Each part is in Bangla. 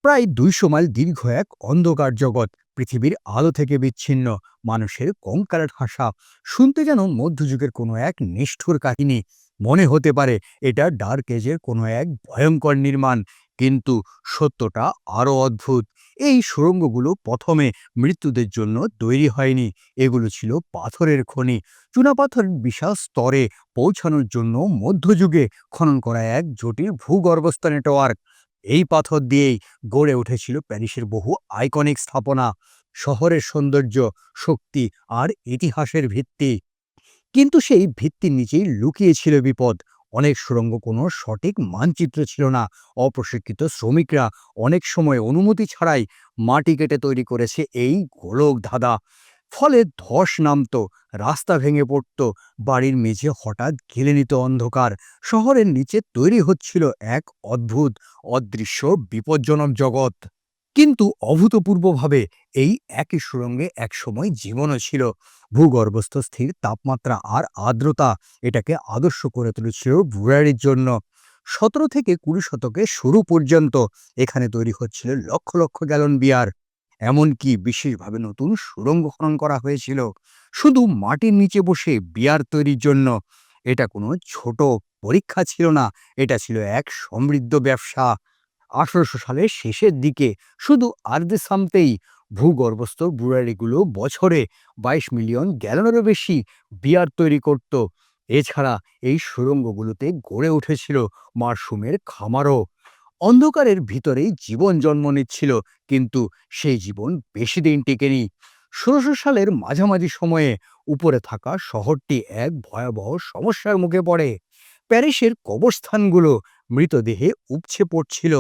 প্রায় ২০০ মাইল দীর্ঘ এক অন্ধকার জগৎ, পৃথিবীর আলো থেকে বিচ্ছিন্ন, মানুষের কঙ্কালের ঠাসা। শুনতে যেন মধ্যযুগের কোনো এক নিষ্ঠুর কাহিনী। মনে হতে পারে এটা ডার্ক এজের কোনো এক ভয়ঙ্কর নির্মাণ, কিন্তু সত্যটা আরও অদ্ভুত। এই সুড়ঙ্গগুলো প্রথমে মৃত্যুদের জন্য তৈরি হয়নি। এগুলো ছিল পাথরের খনি, চুনাপাথরের বিশাল স্তরে পৌঁছানোর জন্য মধ্যযুগে খনন করা এক জটিল ভূগর্ভস্থ নেটওয়ার্ক। এই পাথর দিয়েই গড়ে উঠেছিল প্যারিসের বহু আইকনিক স্থাপনা, শহরের সৌন্দর্য, শক্তি আর ইতিহাসের ভিত্তি। কিন্তু সেই ভিত্তির নিচেই লুকিয়ে ছিল বিপদ। অনেক সুড়ঙ্গ কোনো সঠিক মানচিত্র ছিল না। অপ্রশিক্ষিত শ্রমিকরা অনেক সময় অনুমতি ছাড়াই মাটি কেটে তৈরি করেছে এই গোলক ধাঁধা। ফলে ধস নামতো, রাস্তা ভেঙে পড়ত, বাড়ির মেঝে হঠাৎ ঘিরে নিত অন্ধকার। শহরের নিচে তৈরি হচ্ছিল এক অদ্ভুত, অদৃশ্য, বিপজ্জনক জগৎ। কিন্তু অভূতপূর্বভাবে এই একই সুড়ঙ্গে একসময় জীবনও ছিল। ভূগর্ভস্থ স্থির তাপমাত্রা আর আর্দ্রতা এটাকে আদর্শ করে তুলেছিল ব্রুয়ারির জন্য। ১৭ থেকে ২০ শতকে শুরু পর্যন্ত এখানে তৈরি হচ্ছিল লক্ষ লক্ষ গ্যালন বিয়ার। এমনকি বিশেষভাবে নতুন সুড়ঙ্গ খনন করা হয়েছিল শুধু মাটির নিচে বসে বিয়ার তৈরির জন্য। এটা কোনো ছোট পরীক্ষা ছিল না, এটা ছিল এক সমৃদ্ধ ব্যবসা। ১৮০০ সালের শেষের দিকে শুধু আর্দেসামতেই ভূগর্ভস্থ ব্রুয়ারিগুলো বছরে ২২ মিলিয়ন গ্যালনেরও বেশি বিয়ার তৈরি করত। এছাড়া এই সুড়ঙ্গগুলোতে গড়ে উঠেছিল মাশরুমের খামারও। অন্ধকারের ভিতরেই জীবন জন্ম নিচ্ছিল, কিন্তু সেই জীবন বেশি দিন টিকেনি। ১৬০০ সালের মাঝামাঝি সময়ে উপরে থাকা শহরটি এক ভয়াবহ সমস্যার মুখে পড়ে। প্যারিসের কবরস্থানগুলো মৃতদেহে উপচে পড়ছিল,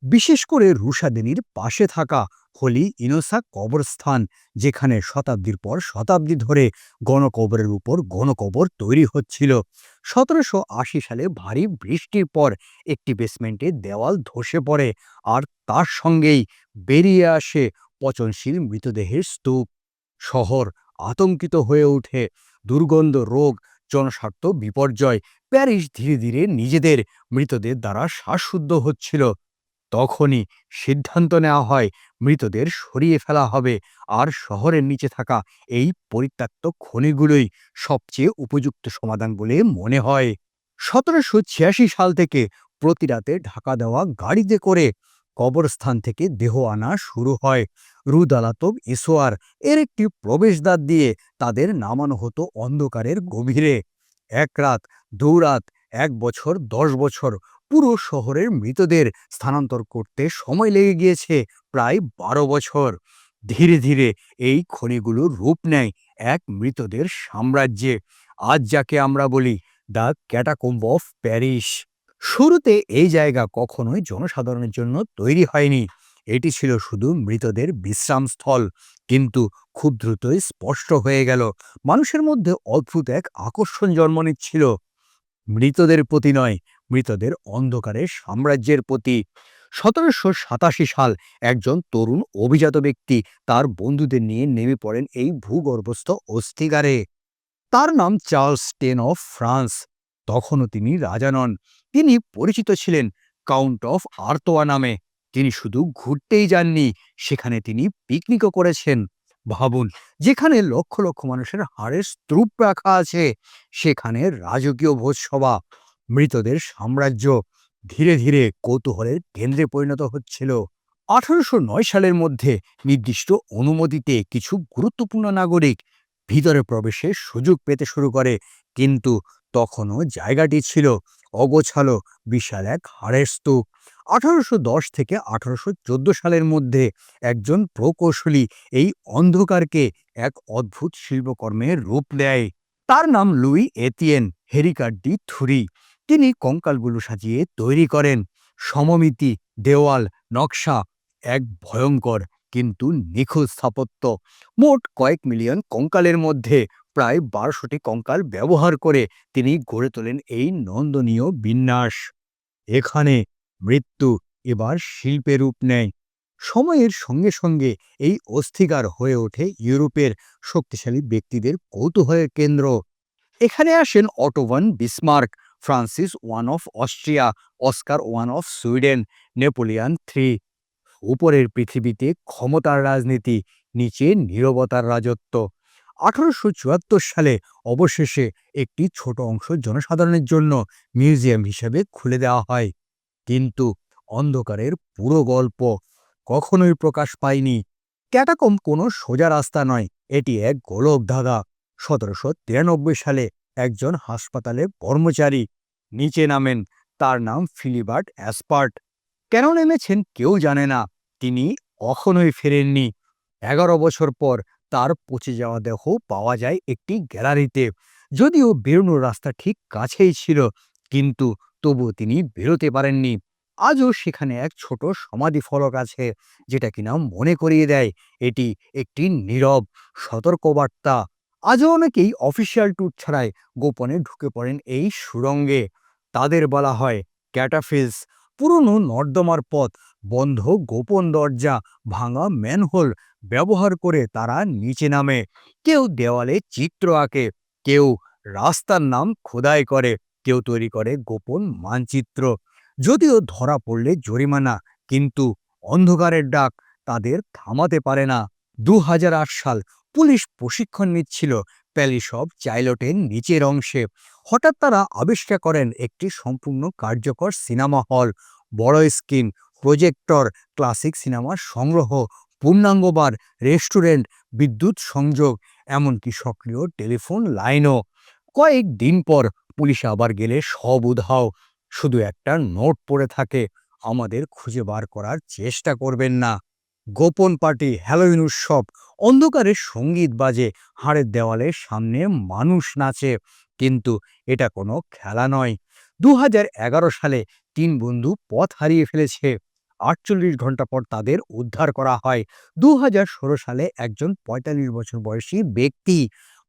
বিশেষ করে রুশাদিনীর পাশে থাকা হোলি ইনোসা কবরস্থান, যেখানে শতাব্দীর পর শতাব্দী ধরে গণকবরের উপর গণকবর তৈরি হচ্ছিল। ১৭৮০ সালে ভারী বৃষ্টির পর একটি বেসমেন্টের দেওয়াল ধসে পড়ে, আর তার সঙ্গেই বেরিয়ে আসে পচনশীল মৃতদেহের স্তূপ। শহর আতঙ্কিত হয়ে ওঠে, দুর্গন্ধ, রোগ, জনস্বার্থ বিপর্যয়। প্যারিস ধীরে ধীরে নিজেদের মৃতদের দ্বারা শ্বাসরুদ্ধ হচ্ছিল। তখনই সিদ্ধান্ত নেওয়া হয় মৃতদের সরিয়ে ফেলা হবে, আর শহরের নিচে থাকা এই পরিত্যক্ত খনিগুলোই সবচেয়ে উপযুক্ত সমাধান বলে মনে হয়। ১৭৮৬ সাল থেকে প্রতি রাতে ঢাকা দেওয়া গাড়িতে করে কবরস্থান থেকে দেহ আনা শুরু হয়। রু দালাতব ইসোয়ার এর একটি প্রবেশদ্বার দিয়ে তাদের নামানো হতো অন্ধকারের গভীরে। এক রাত, দু রাত, ১ বছর, ১০ বছর, পুরো শহরের মৃতদের স্থানান্তর করতে সময় লেগে গিয়েছে প্রায় ১২ বছর। ধীরে ধীরে এই খনিগুলোর রূপ নেয় এক মৃতদের সাম্রাজ্যে, আজ যাকে আমরা বলি দ্য ক্যাটাকম্ব অফ প্যারিস। শুরুতে এই জায়গা কখনোই জনসাধারণের জন্য তৈরি হয়নি, এটি ছিল শুধু মৃতদের বিশ্রামস্থল। কিন্তু খুব দ্রুতই স্পষ্ট হয়ে গেল, মানুষের মধ্যে অদ্ভুত এক আকর্ষণ জন্ম নিচ্ছিল। মৃতদের প্রতি নয়, মৃতদের অন্ধকারের সাম্রাজ্যের প্রতি। ১৭৮৭ সাল একজন তরুণ অভিজাত ব্যক্তি তার বন্ধুদের নিয়ে নেমে পড়েন এই ভূগর্ভস্থ অস্থিগারে। তার নাম চার্লস টেন অফ ফ্রান্স। তখনও তিনি রাজা নন, তিনি পরিচিত ছিলেন কাউন্ট অফ আর্তোয়া নামে। তিনি শুধু ঘুরতেই যাননি, সেখানে তিনি পিকনিকও করেছেন। ভাবুন, যেখানে লক্ষ লক্ষ মানুষের হাড়ের স্তূপ রাখা আছে, সেখানে রাজকীয় ভোজসভা। মৃতদের সাম্রাজ্য ধীরে ধীরে কৌতূহলের কেন্দ্রে পরিণত হচ্ছিল। ১৮০৯ সালের মধ্যে নির্দিষ্ট অনুমতিতে কিছু গুরুত্বপূর্ণ নাগরিক ভিতরে প্রবেশের সুযোগ পেতে শুরু করে, কিন্তু তখনও জায়গাটি ছিল অগোছালো, বিশাল এক হাড়ের স্তূপ। ১৮১০ থেকে ১৮১৪ সালের মধ্যে একজন প্রকৌশলী এই অন্ধকারকে এক অদ্ভুত শিল্পকর্মের রূপ দেয়। তার নাম লুই এতিয়েন হেরিকার্ড ডি থুরি। তিনি কঙ্কালগুলো সাজিয়ে তৈরি করেন সমমিতি, দেওয়াল, নকশা, এক ভয়ঙ্কর কিন্তু নিখুঁত স্থাপত্য। মোট কয়েক মিলিয়ন কঙ্কালের মধ্যে প্রায় ১২০০টি কঙ্কাল ব্যবহার করে তিনি গড়ে তোলেন এই নন্দনীয় বিন্যাস। এখানে মৃত্যু এবার শিল্পে রূপ নেয়। সময়ের সঙ্গে সঙ্গে এই অস্থিগার হয়ে ওঠে ইউরোপের শক্তিশালী ব্যক্তিদের কৌতূহলের কেন্দ্র। এখানে আসেন অটো ভান Bismarck, Francis one of Austria, Oscar one of Sweden, Napoleon III। উপরের পৃথিবীতে ক্ষমতার রাজনীতি, নিচে নীরবতার রাজত্ব। 1874 সালে অবশেষে একটি ছোট অংশ জনসাধারণের জন্য মিউজিয়াম হিসেবে খুলে দেওয়া হয়, কিন্তু অন্ধকারের পুরো গল্প কখনোই প্রকাশ পায়নি। ক্যাটাকম্ব কোনো সোজা রাস্তা নয়, এটি এক গোলকধাঁধা। 1793 সালে একজন হাসপাতালে কর্মচারী নিচে নামেন। তার নাম ফিলিবার্ট অ্যাসপার্ট। কেন নেমেছেন কেউ জানে না। তিনি কখনোই ফেরেননি। 11 বছর পর তার পচে যাওয়া দেহ পাওয়া যায় একটি গ্যালারিতে। যদিও বেরোনোর রাস্তা ঠিক কাছেই ছিল, কিন্তু তবুও তিনি বেরোতে পারেননি। আজও সেখানে এক ছোট সমাধি ফলক আছে, যেটা কিনা মনে করিয়ে দেয় এটি একটি নীরব সতর্কবার্তা। আজও অনেকেই অফিসিয়াল ট্যুর ছাড়াই গোপনে ঢুকে পড়েন এই সুড়ঙ্গে। তাদের বলা হয় ক্যাটাফিলস। পুরনো নর্দমার পথ, বন্ধ গোপন দরজা, ভাঙা ম্যানহোল ব্যবহার করে তারা নিচে নামে। কেউ দেওয়ালে চিত্র আঁকে, কেউ রাস্তার নাম খোদাই করে, কেউ তৈরি করে গোপন মানচিত্র। যদিও ধরা পড়লে জরিমানা, কিন্তু অন্ধকারের ডাক তাদের থামাতে পারে না। 2008 সাল পুলিশ প্রশিক্ষণ নিচ্ছিল প্যালিসব চাইল্টের নিচের অংশে। হঠাৎ তারা আবিষ্কার করেন একটি সম্পূর্ণ কার্যকর সিনেমা হল, বড় স্ক্রিন, প্রজেক্টর, ক্লাসিক সিনেমার সংগ্রহ, পূর্ণাঙ্গ বার, রেস্টুরেন্ট, বিদ্যুৎ সংযোগ, এমনকি সক্রিয় টেলিফোন লাইনও। কয়েকদিন পর পুলিশ আবার গেলে সব উধাও, শুধু একটা নোট পড়ে থাকে, আমাদের খুঁজে বার করার চেষ্টা করবেন না। গোপন পার্টি, হ্যালোউইন উৎসব, অন্ধকারে সঙ্গীত বাজে, হাড়ের দেওয়ালের সামনে মানুষ নাচে, কিন্তু এটা কোনো খেলা নয়। 2011 সালে 3 বন্ধু পথ হারিয়ে ফেলেছে। 48 ঘন্টা পর তাদের উদ্ধার করা হয়। 2016 সালে একজন 45 বছর বয়সী ব্যক্তি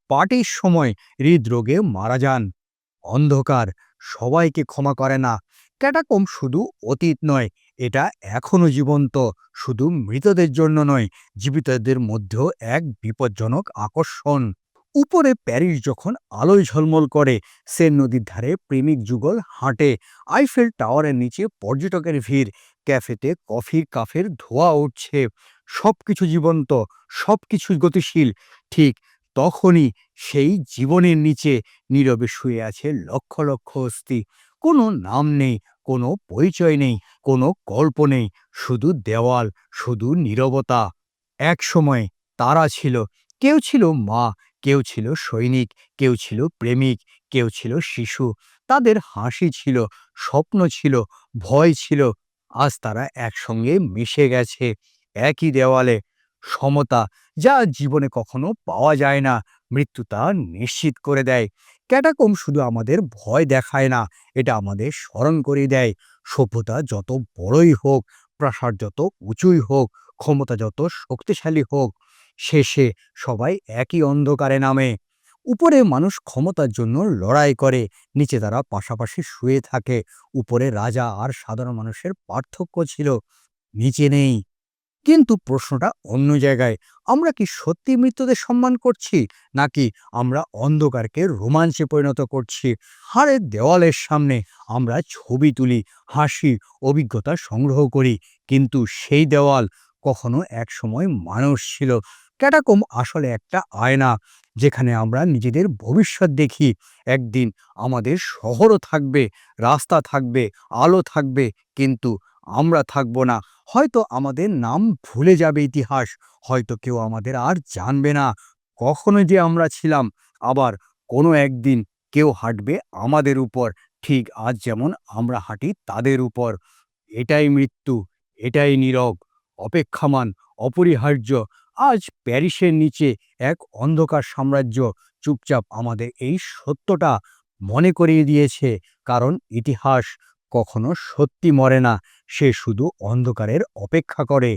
পার্টির সময় হৃদরোগে মারা যান। অন্ধকার সবাইকে ক্ষমা করে না। ক্যাটাকম্ব শুধু অতীত নয়, এটা এখনো জীবন্ত, শুধু মৃতদের জন্য নয়, জীবিতদের মধ্যেও এক বিপজ্জনক আকর্ষণ। উপরে প্যারিস যখন আলোয় ঝলমল করে, সেন নদীর ধারে প্রেমিক যুগল হাঁটে, আইফেল টাওয়ারের নিচে পর্যটকের ভিড়, ক্যাফেতে কফির কাফের ধোঁয়া উঠছে, সবকিছু জীবন্ত, সবকিছু গতিশীল। ঠিক তখনই সেই জীবনের নিচে নীরবে শুয়ে আছে লক্ষ লক্ষ অস্থি। কোনো নাম নেই, কোনো পরিচয় নেই, কোনো গল্প নেই, শুধু দেওয়াল, শুধু নীরবতা। এক সময় তারা ছিল, কেউ ছিল মা, কেউ ছিল সৈনিক, কেউ ছিল প্রেমিক, কেউ ছিল শিশু। তাদের হাসি ছিল, স্বপ্ন ছিল, ভয় ছিল। আজ তারা একসঙ্গে মিশে গেছে একই দেওয়ালে। সমতা, যা জীবনে কখনো পাওয়া যায় না, মৃত্যু তা নিশ্চিত করে দেয়। ক্যাটাকম্ব শুধু আমাদের ভয় দেখায় না, এটা আমাদের স্মরণ করিয়ে দেয়, সভ্যতা যত বড়ই হোক, প্রাসাদ যত উঁচুই হোক, ক্ষমতা যত শক্তিশালী হোক, শেষে সবাই একই অন্ধকারে নামে। উপরে মানুষ ক্ষমতার জন্য লড়াই করে, নিচে তারা পাশাপাশি শুয়ে থাকে। উপরে রাজা আর সাধারণ মানুষের পার্থক্য ছিল, নিচে নেই। কিন্তু প্রশ্নটা অন্য জায়গায়। আমরা কি সত্যি মৃত্যুদের সম্মান করছি, নাকি আমরা অন্ধকারকে রোমাঞ্চে পরিণত করছি? হাড়ের দেওয়ালের সামনে আমরা ছবি তুলি, হাসি, অভিজ্ঞতা সংগ্রহ করি, কিন্তু সেই দেওয়াল কখনো একসময় মানুষ ছিল। ক্যাটাকম্ব আসলে একটা আয়না, যেখানে আমরা নিজেদের ভবিষ্যৎ দেখি। একদিন আমাদের শহরও থাকবে, রাস্তা থাকবে, আলো থাকবে, কিন্তু আমরা থাকবো না। হয়তো আমাদের নাম ভুলে যাবে ইতিহাস, হয়তো কেউ আমাদের আর জানবে না কখনো যে আমরা ছিলাম। আবার কোনো একদিন কেউ হাঁটবে আমাদের উপর, ঠিক আজ যেমন আমরা হাঁটি তাদের উপর। এটাই মৃত্যু, এটাই নীরব, অপেক্ষামান, অপরিহার্য। আজ প্যারিসের নিচে এক অন্ধকার সাম্রাজ্য চুপচাপ আমাদের এই সত্যটা মনে করিয়ে দিয়েছে, কারণ ইতিহাস কখনো সত্যি মরে না, সে শুধু অন্ধকারের অপেক্ষা করে।